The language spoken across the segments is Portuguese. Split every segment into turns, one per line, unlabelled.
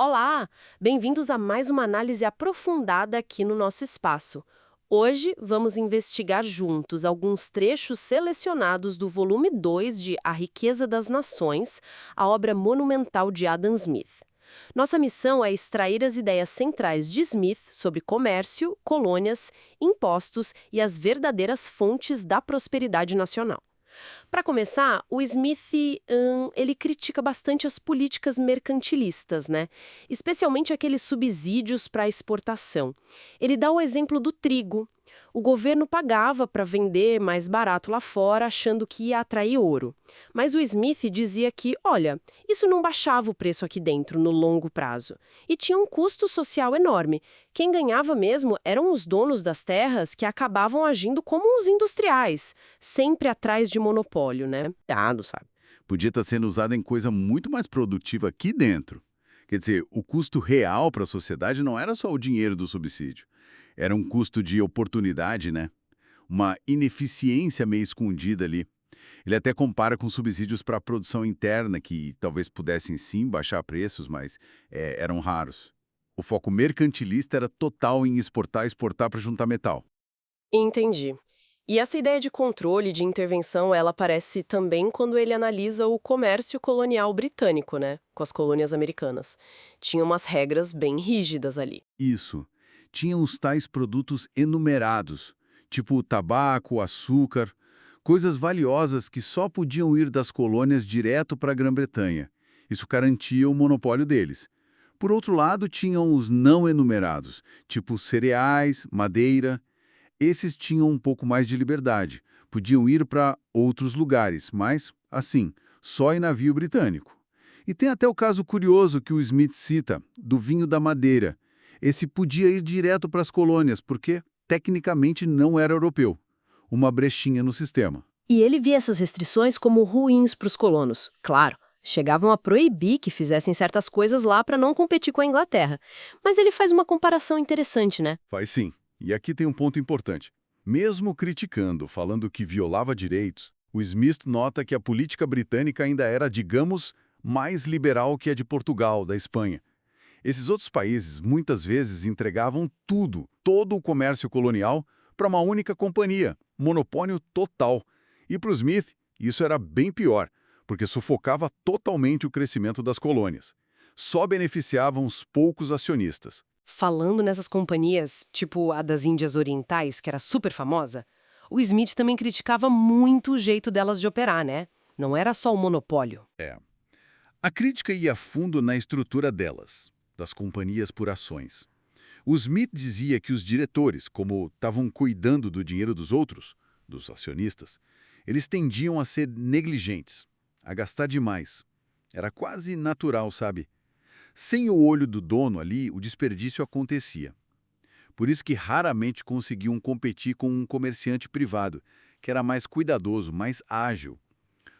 Olá! Bem-vindos a mais uma análise aprofundada aqui no nosso espaço. Hoje vamos investigar juntos alguns trechos selecionados do volume 2 de A Riqueza das Nações, a obra monumental de Adam Smith. Nossa missão é extrair as ideias centrais de Smith sobre comércio, colônias, impostos e as verdadeiras fontes da prosperidade nacional. Para começar, o Smith, ele critica bastante as políticas mercantilistas, né? Especialmente aqueles subsídios para exportação. Ele dá o exemplo do trigo. O governo pagava para vender mais barato lá fora, achando que ia atrair ouro. Mas o Smith dizia que, olha, isso não baixava o preço aqui dentro no longo prazo. E tinha um custo social enorme. Quem ganhava mesmo eram os donos das terras que acabavam agindo como os industriais, sempre atrás de monopólio, né? Sabe?
Podia estar sendo usado em coisa muito mais produtiva aqui dentro. Quer dizer, o custo real para a sociedade não era só o dinheiro do subsídio. Era um custo de oportunidade, né? Uma ineficiência meio escondida ali. Ele até compara com subsídios para a produção interna, que talvez pudessem sim baixar preços, mas eram raros. O foco mercantilista era total em exportar para juntar metal.
Entendi. E essa ideia de controle, de intervenção, ela aparece também quando ele analisa o comércio colonial britânico, né, com as colônias americanas. Tinha umas regras bem rígidas ali.
Isso. Tinham os tais produtos enumerados, tipo o tabaco, o açúcar, coisas valiosas que só podiam ir das colônias direto para a Grã-Bretanha. Isso garantia o monopólio deles. Por outro lado, tinham os não enumerados, tipo cereais, madeira. Esses tinham um pouco mais de liberdade, podiam ir para outros lugares, mas, assim, só em navio britânico. E tem até o caso curioso que o Smith cita, do vinho da Madeira. Esse podia ir direto para as colônias, porque, tecnicamente, não era europeu. Uma brechinha no sistema.
E ele via essas restrições como ruins para os colonos. Claro, chegavam a proibir que fizessem certas coisas lá para não competir com a Inglaterra. Mas ele faz uma comparação interessante, né?
Faz sim. E aqui tem um ponto importante. Mesmo criticando, falando que violava direitos, o Smith nota que a política britânica ainda era, digamos, mais liberal que a de Portugal, da Espanha. Esses outros países muitas vezes entregavam tudo, todo o comércio colonial, para uma única companhia, monopólio total. E para o Smith, isso era bem pior, porque sufocava totalmente o crescimento das colônias. Só beneficiavam os poucos acionistas.
Falando nessas companhias, tipo a das Índias Orientais, que era super famosa, o Smith também criticava muito o jeito delas de operar, né? Não era só o monopólio.
A crítica ia a fundo na estrutura delas, das companhias por ações. O Smith dizia que os diretores, como estavam cuidando do dinheiro dos outros, dos acionistas, eles tendiam a ser negligentes, a gastar demais. Era quase natural, sabe? Sem o olho do dono ali, o desperdício acontecia. Por isso que raramente conseguiam competir com um comerciante privado, que era mais cuidadoso, mais ágil.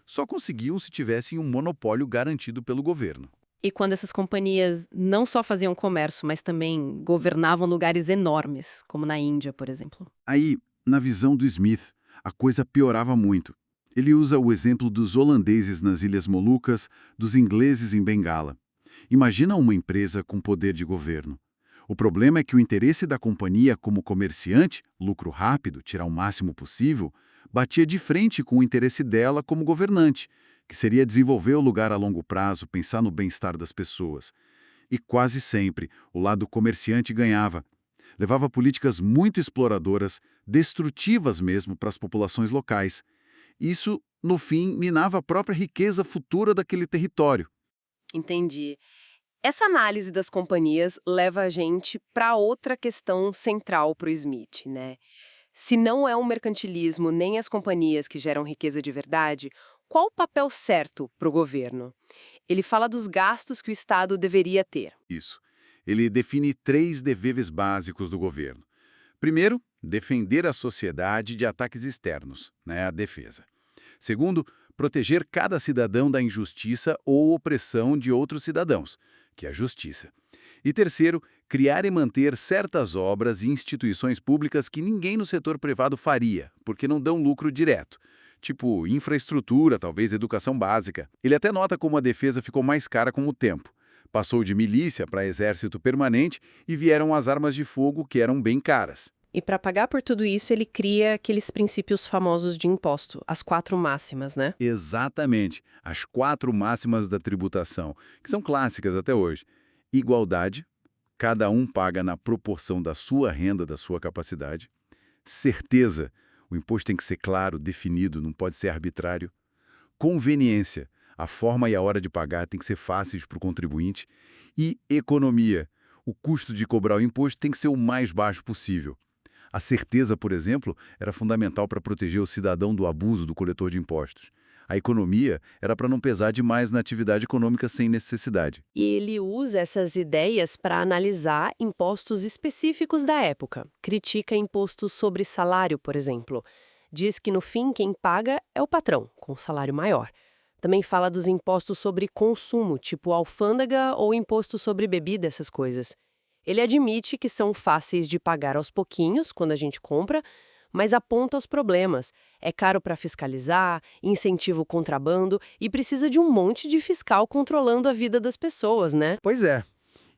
Só conseguiam se tivessem um monopólio garantido pelo governo.
E quando essas companhias não só faziam comércio, mas também governavam lugares enormes, como na Índia, por exemplo.
Aí, na visão do Smith, a coisa piorava muito. Ele usa o exemplo dos holandeses nas Ilhas Molucas, dos ingleses em Bengala. Imagina uma empresa com poder de governo. O problema é que o interesse da companhia como comerciante, lucro rápido, tirar o máximo possível, batia de frente com o interesse dela como governante, que seria desenvolver o lugar a longo prazo, pensar no bem-estar das pessoas. E quase sempre, o lado comerciante ganhava. Levava políticas muito exploradoras, destrutivas mesmo para as populações locais. Isso, no fim, minava a própria riqueza futura daquele território.
Entendi. Essa análise das companhias leva a gente para outra questão central para o Smith, né? Se não é o mercantilismo nem as companhias que geram riqueza de verdade, qual o papel certo para o governo? Ele fala dos gastos que o Estado deveria ter.
Isso. Ele define 3 deveres básicos do governo. Primeiro, defender a sociedade de ataques externos, né, a defesa. Segundo, proteger cada cidadão da injustiça ou opressão de outros cidadãos, que é a justiça. E terceiro, criar e manter certas obras e instituições públicas que ninguém no setor privado faria, porque não dão lucro direto. Tipo infraestrutura, talvez educação básica. Ele até nota como a defesa ficou mais cara com o tempo. Passou de milícia para exército permanente e vieram as armas de fogo, que eram bem caras.
E para pagar por tudo isso, ele cria aqueles princípios famosos de imposto, as 4 máximas, né?
Exatamente, as 4 máximas da tributação, que são clássicas até hoje. Igualdade, cada um paga na proporção da sua renda, da sua capacidade. Certeza, o imposto tem que ser claro, definido, não pode ser arbitrário. Conveniência, a forma e a hora de pagar tem que ser fáceis para o contribuinte. E economia, o custo de cobrar o imposto tem que ser o mais baixo possível. A certeza, por exemplo, era fundamental para proteger o cidadão do abuso do coletor de impostos. A economia era para não pesar demais na atividade econômica sem necessidade.
E ele usa essas ideias para analisar impostos específicos da época. Critica impostos sobre salário, por exemplo. Diz que, no fim, quem paga é o patrão, com salário maior. Também fala dos impostos sobre consumo, tipo alfândega ou imposto sobre bebida, essas coisas. Ele admite que são fáceis de pagar aos pouquinhos, quando a gente compra, mas aponta os problemas. É caro para fiscalizar, incentiva o contrabando e precisa de um monte de fiscal controlando a vida das pessoas, né?
Pois é.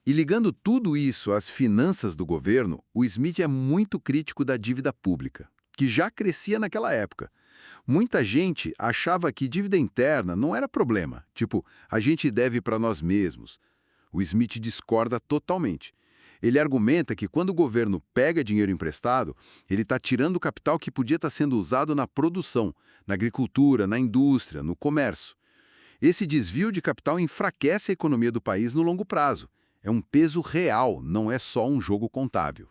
E ligando tudo isso às finanças do governo, o Smith é muito crítico da dívida pública, que já crescia naquela época. Muita gente achava que dívida interna não era problema, tipo, a gente deve para nós mesmos. O Smith discorda totalmente. Ele argumenta que quando o governo pega dinheiro emprestado, ele está tirando o capital que podia estar sendo usado na produção, na agricultura, na indústria, no comércio. Esse desvio de capital enfraquece a economia do país no longo prazo. É um peso real, não é só um jogo contábil.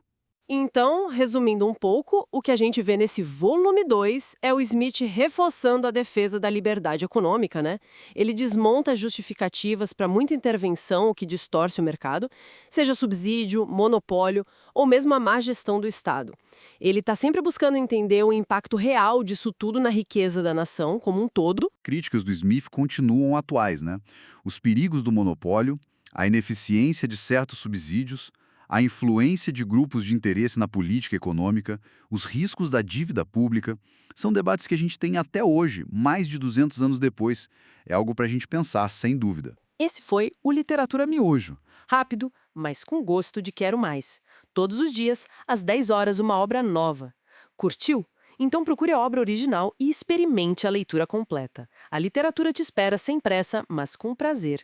Então, resumindo um pouco, o que a gente vê nesse volume 2 é o Smith reforçando a defesa da liberdade econômica, né? Ele desmonta justificativas para muita intervenção que distorce o mercado, seja subsídio, monopólio ou mesmo a má gestão do Estado. Ele está sempre buscando entender o impacto real disso tudo na riqueza da nação como um todo.
Críticas do Smith continuam atuais, né? Os perigos do monopólio, a ineficiência de certos subsídios, a influência de grupos de interesse na política econômica, os riscos da dívida pública, são debates que a gente tem até hoje, mais de 200 anos depois. É algo para a gente pensar, sem dúvida.
Esse foi o Literatura Miojo. Rápido, mas com gosto de quero mais. Todos os dias, às 10 horas, uma obra nova. Curtiu? Então procure a obra original e experimente a leitura completa. A literatura te espera sem pressa, mas com prazer.